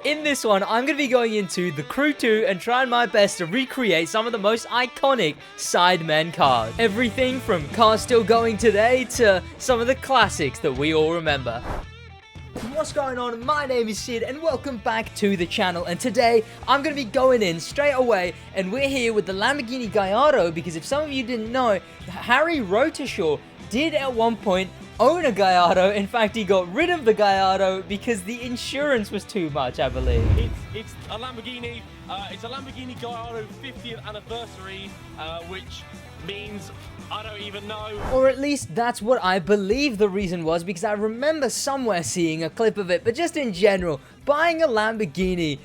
In this one, I'm going to be going into the Crew 2 and trying my best to recreate some of the most iconic Sidemen cars. Everything from cars still going today to some of the classics that we all remember. What's going on? My name is Sid and welcome back to the channel, and today I'm going to be going in straight away and we're here with the Lamborghini Gallardo because if some of you didn't know, Harry Rotershaw did at one point own a Gallardo. In fact, he got rid of the Gallardo because the insurance was too much, I believe. It's a Lamborghini. It's a Lamborghini Gallardo 50th anniversary, which means I don't even know. Or at least that's what I believe the reason was, because I remember somewhere seeing a clip of it. But just in general, buying a Lamborghini,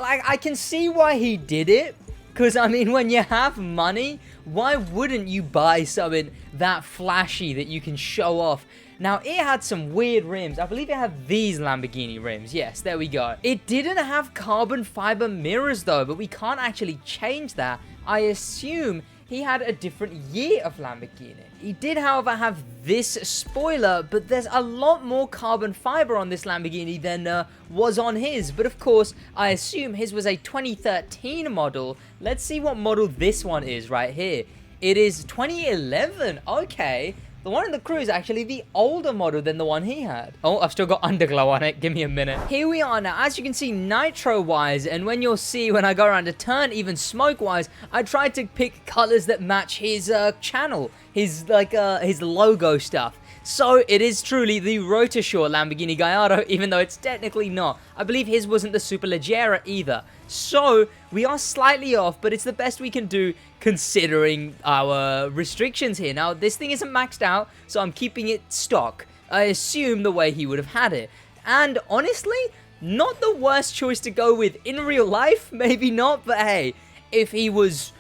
like, I can see why he did it. Because, I mean, when you have money, why wouldn't you buy something that flashy that you can show off? Now, it had some weird rims. I believe it had these Lamborghini rims. Yes, there we go. It didn't have carbon fiber mirrors, though, but we can't actually change that. I assume he had a different year of Lamborghini. He did, however, have this spoiler, but there's a lot more carbon fiber on this Lamborghini than was on his. But of course, I assume his was a 2013 model. Let's see what model this one is right here. It is 2011. Okay. The one in the Crew is actually the older model than the one he had. Oh, I've still got underglow on it. Give me a minute. Here we are now. As you can see, nitro-wise, and when you'll see when I go around a turn, even smoke-wise, I tried to pick colors that match his channel, his logo stuff. So, it is truly the Rotershaw Lamborghini Gallardo, even though it's technically not. I believe his wasn't the Superleggera either. So, we are slightly off, but it's the best we can do considering our restrictions here. Now, this thing isn't maxed out, so I'm keeping it stock. I assume the way he would have had it. And honestly, not the worst choice to go with in real life. Maybe not, but hey, if he was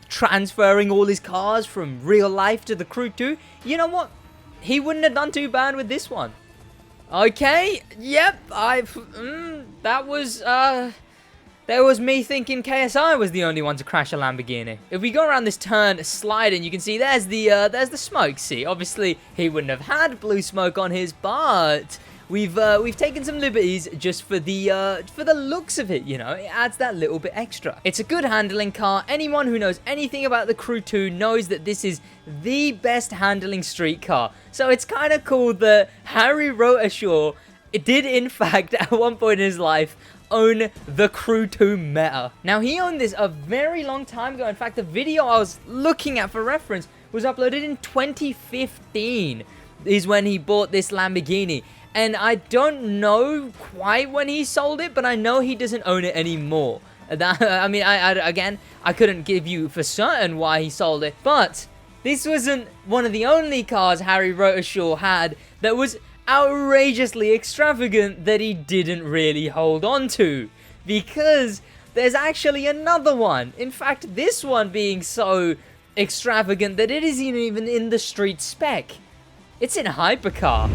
transferring all his cars from real life to the Crew 2, you know what? He wouldn't have done too bad with this one. Okay, yep, that was me thinking KSI was the only one to crash a Lamborghini. If we go around this turn sliding, you can see there's the smoke. See, obviously he wouldn't have had blue smoke on his, but we've taken some liberties just for the looks of it, you know. It adds that little bit extra. It's a good handling car. Anyone who knows anything about the Crew 2 knows that this is the best handling street car. So it's kind of cool that Harry Rotershaw did in fact at one point in his life own the Crew 2 meta. Now, he owned this a very long time ago. In fact, the video I was looking at for reference was uploaded in 2015 is when he bought this Lamborghini. And I don't know quite when he sold it, but I know he doesn't own it anymore. I mean, again, I couldn't give you for certain why he sold it, but this wasn't one of the only cars Harry Rotershaw had that was outrageously extravagant that he didn't really hold on to, because there's actually another one. In fact, this one being so extravagant that it isn't even in the street spec. It's in hypercar.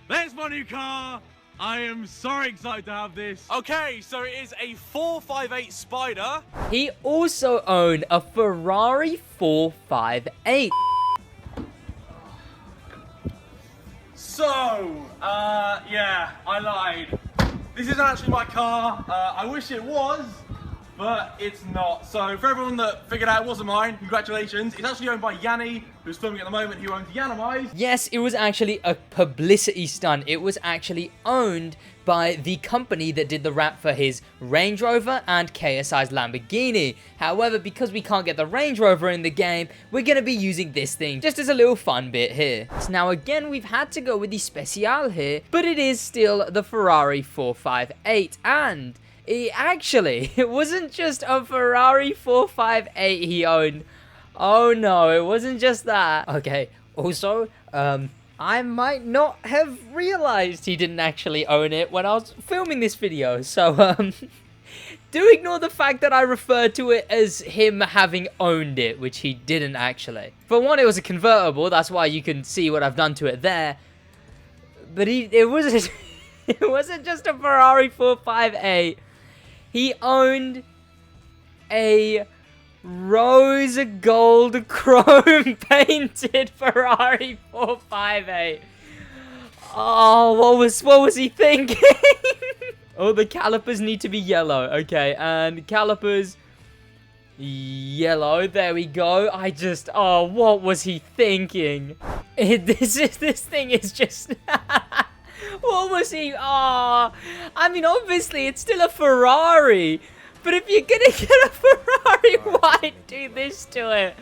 There's my new car. I am so excited to have this. Okay, so it is a 458 Spider. He also owned a Ferrari 458. So, yeah, I lied. This isn't actually my car. I wish it was, but it's not. So, for everyone that figured out it wasn't mine, congratulations. It's actually owned by Yanni, who's filming at the moment, who owns Yanimize. Yes, it was actually a publicity stunt. It was actually owned by the company that did the wrap for his Range Rover and KSI's Lamborghini. However, because we can't get the Range Rover in the game, we're going to be using this thing just as a little fun bit here. So now again, we've had to go with the Special here, but it is still the Ferrari 458, and it wasn't just a Ferrari 458 he owned. Oh no, it wasn't just that. Okay, also, I might not have realized he didn't actually own it when I was filming this video. So, do ignore the fact that I referred to it as him having owned it, which he didn't actually. For one, it was a convertible. That's why you can see what I've done to it there. But it wasn't just a Ferrari 458. He owned a rose gold chrome painted Ferrari 458. Oh, what was he thinking? Oh, the calipers need to be yellow. Okay, and calipers... yellow. There we go. Oh, what was he thinking? This thing is just... What was he... Oh, I mean, obviously, it's still a Ferrari. But if you're gonna get a Ferrari, why do this to it?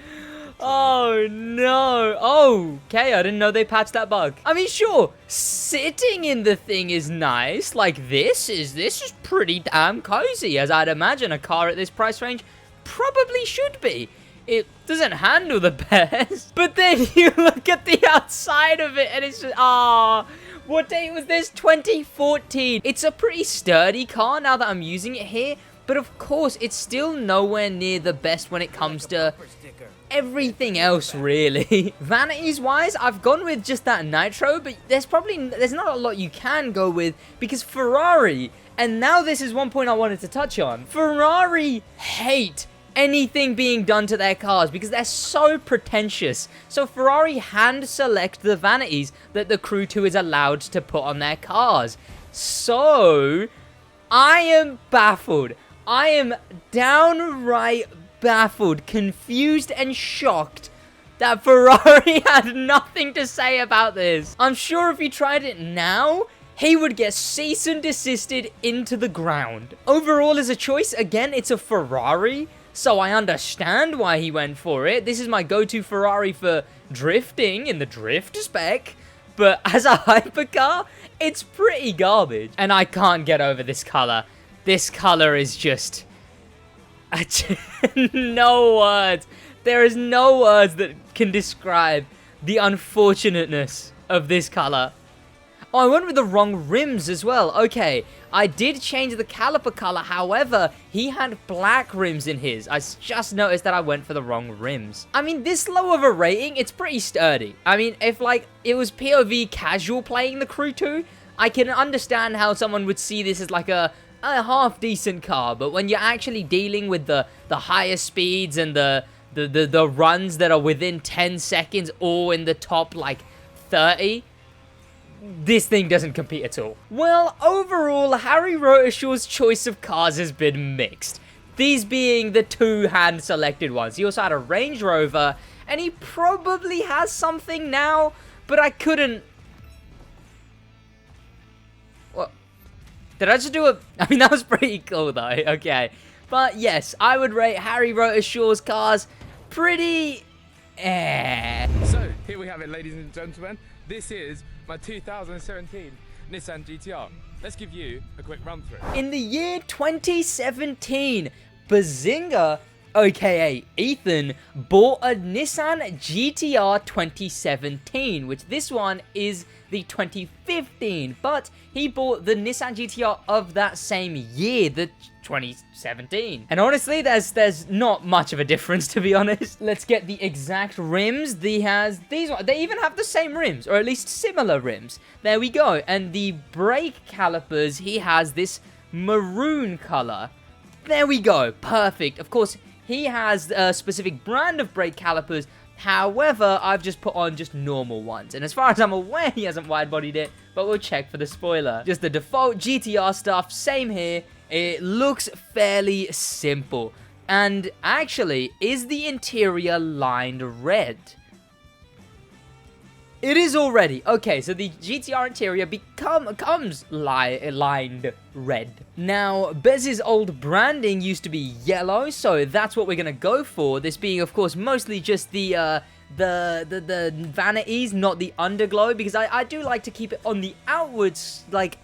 Oh, no. Oh, okay, I didn't know they patched that bug. I mean, sure, sitting in the thing is nice. Like, this is pretty damn cozy, as I'd imagine a car at this price range probably should be. It doesn't handle the best. But then you look at the outside of it, and it's just... Ah... What date was this? 2014. It's a pretty sturdy car now that I'm using it here. But of course, it's still nowhere near the best when it comes to everything else, really. Vanities-wise, I've gone with just that nitro. But there's not a lot you can go with. Because Ferrari, and now this is one point I wanted to touch on. Ferrari hate anything being done to their cars because they're so pretentious. So Ferrari hand select the vanities that the Crew 2 is allowed to put on their cars. So I am baffled. I am downright baffled, confused and shocked that Ferrari had nothing to say about this. I'm sure if he tried it now, he would get cease and desisted into the ground. Overall, as a choice, again, it's a Ferrari. So I understand why he went for it. This is my go-to Ferrari for drifting in the drift spec. But as a hypercar, it's pretty garbage. And I can't get over this color. This color is just... no words. There is no words that can describe the unfortunateness of this color. Oh, I went with the wrong rims as well. Okay, I did change the caliper color. However, he had black rims in his. I just noticed that I went for the wrong rims. I mean, this low of a rating, it's pretty sturdy. I mean, if, like, it was POV casual playing the Crew 2, I can understand how someone would see this as, like, a half-decent car. But when you're actually dealing with the higher speeds and the runs that are within 10 seconds or in the top, like, 30... this thing doesn't compete at all. Well, overall, Harry Rotashaw's choice of cars has been mixed. These being the two hand-selected ones. He also had a Range Rover, and he probably has something now, but I couldn't... What? Did I just do a... I mean, that was pretty cool, though. Okay. But, yes, I would rate Harry Rotashaw's cars pretty... So, here we have it, ladies and gentlemen. This is my 2017 Nissan GTR. Let's give you a quick run through. In the year 2017, Behzinga, aka Ethan, bought a Nissan GTR 2017, which this one is the 2015, but he bought the Nissan GTR of that same year, the 2017. And honestly, there's not much of a difference, to be honest. Let's get the exact rims. They even have the same rims, or at least similar rims. There we go. And the brake calipers, he has this maroon color. There we go. Perfect. Of course, he has a specific brand of brake calipers. However, I've just put on just normal ones. And as far as I'm aware, he hasn't wide-bodied it, but we'll check for the spoiler. Just the default GTR stuff, same here. It looks fairly simple. And actually, is the interior lined red? It is already. Okay, so the GTR interior comes lined red. Now, Bez's old branding used to be yellow, so that's what we're going to go for. This being, of course, mostly just the vanities, not the underglow, because I do like to keep it on the outwards, like...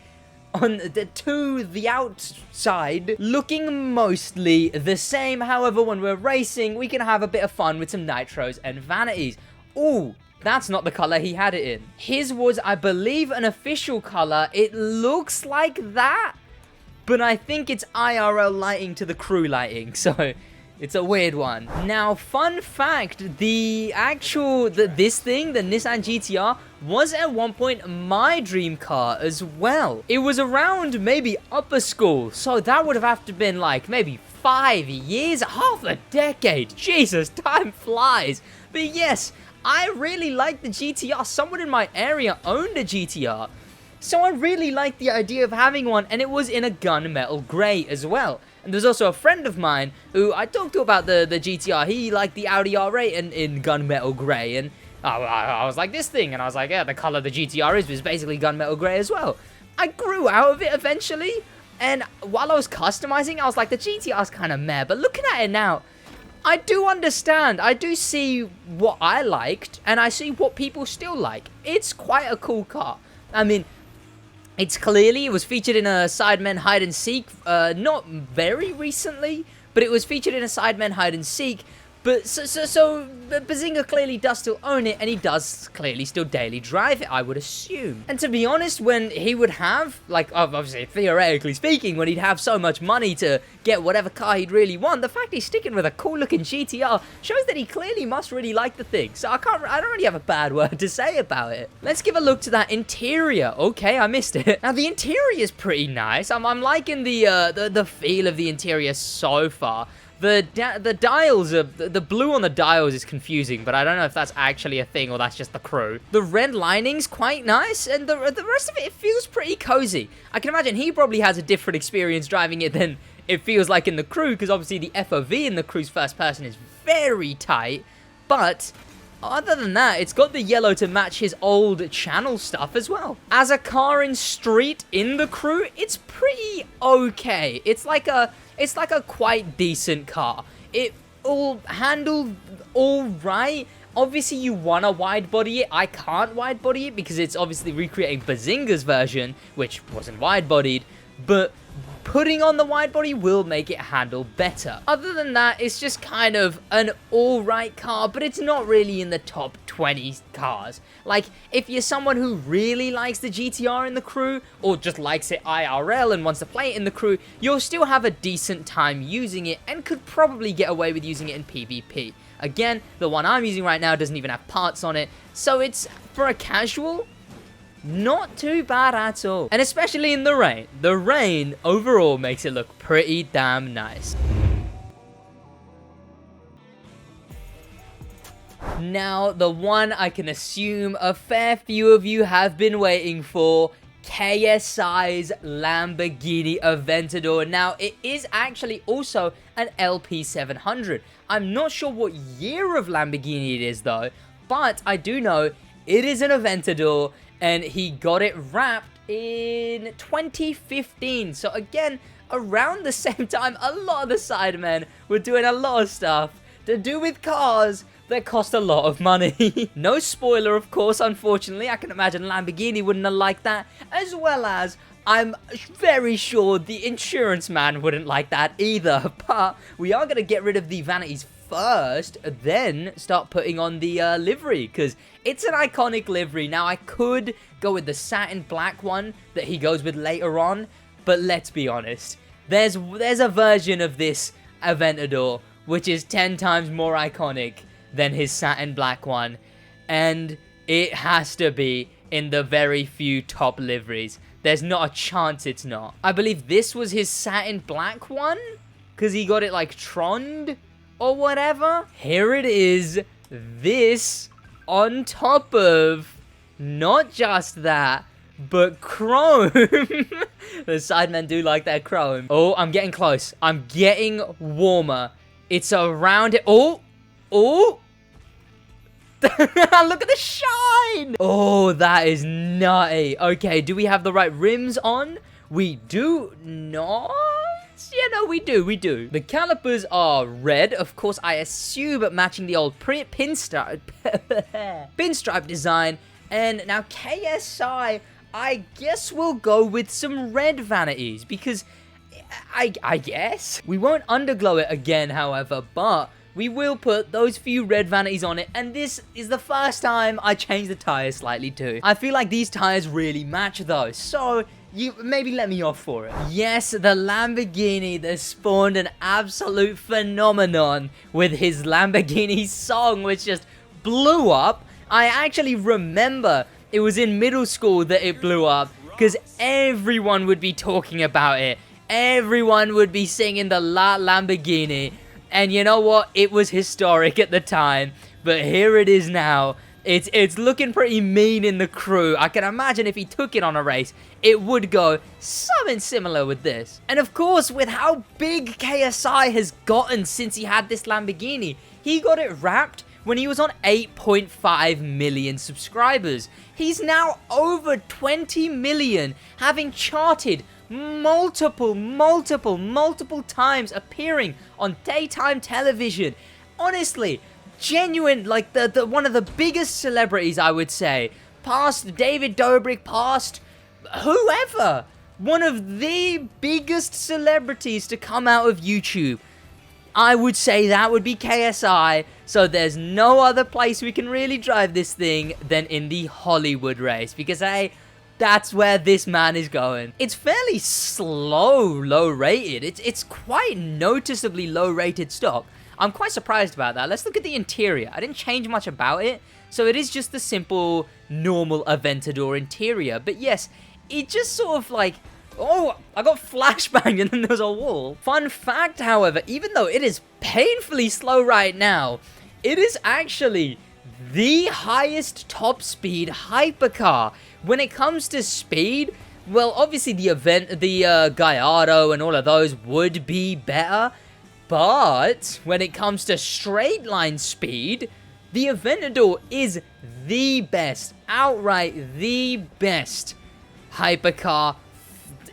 to the outside, looking mostly the same. However, when we're racing, we can have a bit of fun with some nitros and vanities. Ooh, that's not the color he had it in. His was, I believe, an official color. It looks like that, but I think it's IRL lighting to the Crew lighting, so it's a weird one. Now, fun fact, this thing, the Nissan GTR, was at one point my dream car as well. It was around maybe upper school, so that would have to been like maybe 5 years, half a decade. Jesus, time flies. But yes, I really like the GTR. Someone in my area owned a GTR. So I really liked the idea of having one, and it was in a gunmetal grey as well. And there's also a friend of mine who I talked to about the GTR. He liked the Audi R8 in gunmetal grey, and I was like, this thing, and I was like, yeah, the color the GTR is basically gunmetal grey as well. I grew out of it eventually, and while I was customizing, I was like, the GTR's kind of meh, but looking at it now, I do understand. I do see what I liked, and I see what people still like. It's quite a cool car. I mean, it was featured in a Sidemen hide and seek, not very recently, but it was featured in a Sidemen hide and seek. But so Behzinga clearly does still own it, and he does clearly still daily drive it, I would assume. And to be honest, when he would have, like, obviously, theoretically speaking, when he'd have so much money to get whatever car he'd really want, the fact he's sticking with a cool-looking GTR shows that he clearly must really like the thing. So I don't really have a bad word to say about it. Let's give a look to that interior. Okay, I missed it. Now, the interior is pretty nice. I'm liking the feel of the interior so far. The dials are, the blue on the dials is confusing, but I don't know if that's actually a thing or that's just the crew. The red lining's quite nice, and the rest of it feels pretty cozy. I can imagine he probably has a different experience driving it than it feels like in the crew, because obviously the FOV in the crew's first person is very tight, but other than that, it's got the yellow to match his old channel stuff as well. As a car in street in the crew, it's pretty okay. It's like a quite decent car. It all handled all right. Obviously, you want to wide body it. I can't wide body it because it's obviously recreating Behzinga's version, which wasn't wide bodied, but putting on the wide body will make it handle better. Other than that, it's just kind of an alright car, but it's not really in the top 20 cars. Like, if you're someone who really likes the GTR in the crew, or just likes it IRL and wants to play it in the crew, you'll still have a decent time using it and could probably get away with using it in PvP. Again, the one I'm using right now doesn't even have parts on it, so it's, for a casual, not too bad at all. And especially in the rain. The rain overall makes it look pretty damn nice. Now, the one I can assume a fair few of you have been waiting for, KSI's Lamborghini Aventador. Now, it is actually also an LP700. I'm not sure what year of Lamborghini it is though, but I do know it is an Aventador, and he got it wrapped in 2015. So again, around the same time, a lot of the Sidemen were doing a lot of stuff to do with cars that cost a lot of money. No spoiler, of course, unfortunately. I can imagine Lamborghini wouldn't have liked that, as well as I'm very sure the insurance man wouldn't like that either. But we are going to get rid of the vanities first, then start putting on the livery, because it's an iconic livery. Now, I could go with the satin black one that he goes with later on, but let's be honest, there's a version of this Aventador which is 10 times more iconic than his satin black one, and it has to be in the very few top liveries. There's not a chance it's not. I believe this was his satin black one, because he got it like troned or whatever. Here it is, this on top of not just that, but chrome. The Sidemen do like their chrome. Oh, I'm getting close. I'm getting warmer. It's around it. Oh, oh. Look at the shine. Oh, that is nutty. Okay, do we have the right rims on? We do not. Yeah, no, we do. The calipers are red, of course, I assume matching the old pinstripe design. And now KSI, I guess we'll go with some red vanities, because I guess we won't underglow it again, however, but we will put those few red vanities on it, and this is the first time I change the tires slightly too. I feel like these tires really match though, so you maybe let me off for it. Yes, the Lamborghini that spawned an absolute phenomenon with his Lamborghini song, which just blew up. I actually remember it was in middle school that it blew up, because everyone would be talking about it. Everyone would be singing the La Lamborghini. And you know what? It was historic at the time. But here it is now. It's looking pretty mean in the crew. I can imagine if he took it on a race, it would go something similar with this. And of course, with how big KSI has gotten since he had this Lamborghini, he got it wrapped when he was on 8.5 million subscribers. He's now over 20 million, having charted multiple times, appearing on daytime television. Honestly, genuine, like the one of the biggest celebrities, I would say, past David Dobrik, past whoever, one of the biggest celebrities to come out of YouTube. I would say that would be KSI. So there's no other place we can really drive this thing than in the Hollywood race, because hey, that's where this man is going. It's fairly low rated. It's quite noticeably low rated stock. I'm quite surprised about that. Let's look at the interior. I didn't change much about it, so it is just the simple, normal Aventador interior. But yes, it just sort of like, oh, I got flashbanged and then there was a wall. Fun fact, however, even though it is painfully slow right now, it is actually the highest top speed hypercar. When it comes to speed, well, obviously the Gallardo and all of those would be better. But when it comes to straight line speed, the Aventador is the best, outright the best hypercar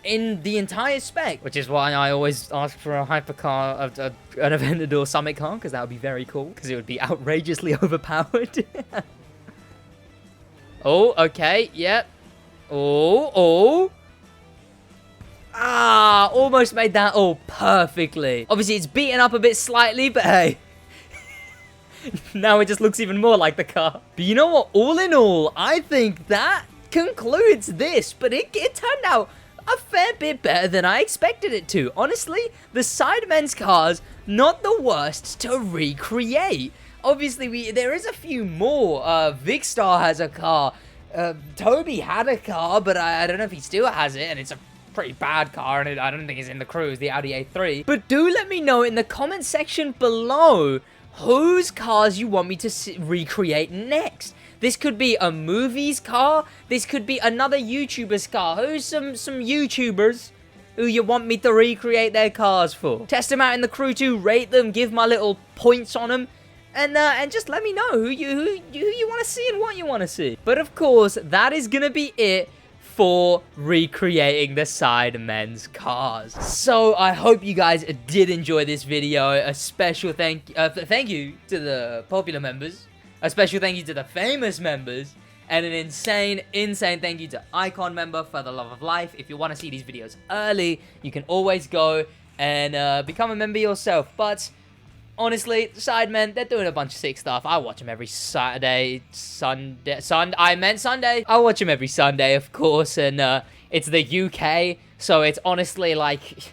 in the entire spec. Which is why I always ask for a hypercar, an Aventador Summit car, because that would be very cool, because it would be outrageously overpowered. Oh, okay, yep. Oh. Ah, almost made that all perfectly. Obviously, it's beaten up a bit slightly, but hey. Now it just looks even more like the car. But you know what? All in all, I think that concludes this. But it turned out a fair bit better than I expected it to. Honestly, the Sidemen's cars, not the worst to recreate. Obviously, there is a few more. Vicstar has a car. Toby had a car, but I don't know if he still has it, and it's a pretty bad car, and I don't think it's in the crew. It's the Audi A3. But do let me know in the comment section below whose cars you want me to recreate next. This could be a movie's car. This could be another YouTuber's car. Who's some YouTubers who you want me to recreate their cars for? Test them out in the crew too, rate them, give my little points on them. And just let me know who you want to see and what you want to see. But of course, that is going to be it for recreating the Sidemen's cars. So I hope you guys did enjoy this video. A special thank you to the popular members. A special thank you to the famous members. And an insane thank you to Icon member for the love of life. If you want to see these videos early, you can always go and become a member yourself. But honestly, Sidemen, they're doing a bunch of sick stuff. I watch them every Saturday, Sunday. I meant Sunday. I watch them every Sunday, of course, and it's the UK, so it's honestly like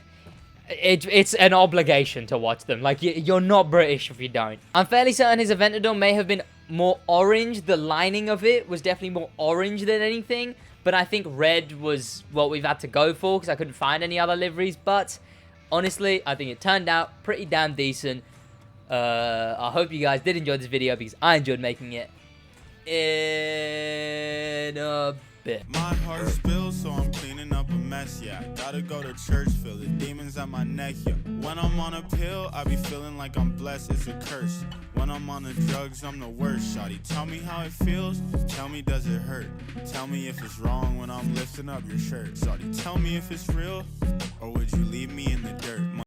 it's an obligation to watch them. Like, you're not British if you don't. I'm fairly certain his Aventador may have been more orange. The lining of it was definitely more orange than anything, but I think red was what we've had to go for because I couldn't find any other liveries. But honestly, I think it turned out pretty damn decent. I hope you guys did enjoy this video because I enjoyed making it. In a bit. My heart spills, so I'm cleaning up a mess, yeah. Gotta go to church, feel the demons at my neck, yeah. When I'm on a pill, I be feeling like I'm blessed, it's a curse. When I'm on the drugs, I'm the worst, shawty. Tell me how it feels, tell me does it hurt. Tell me if it's wrong when I'm lifting up your shirt, shawty. Tell me if it's real, or would you leave me in the dirt?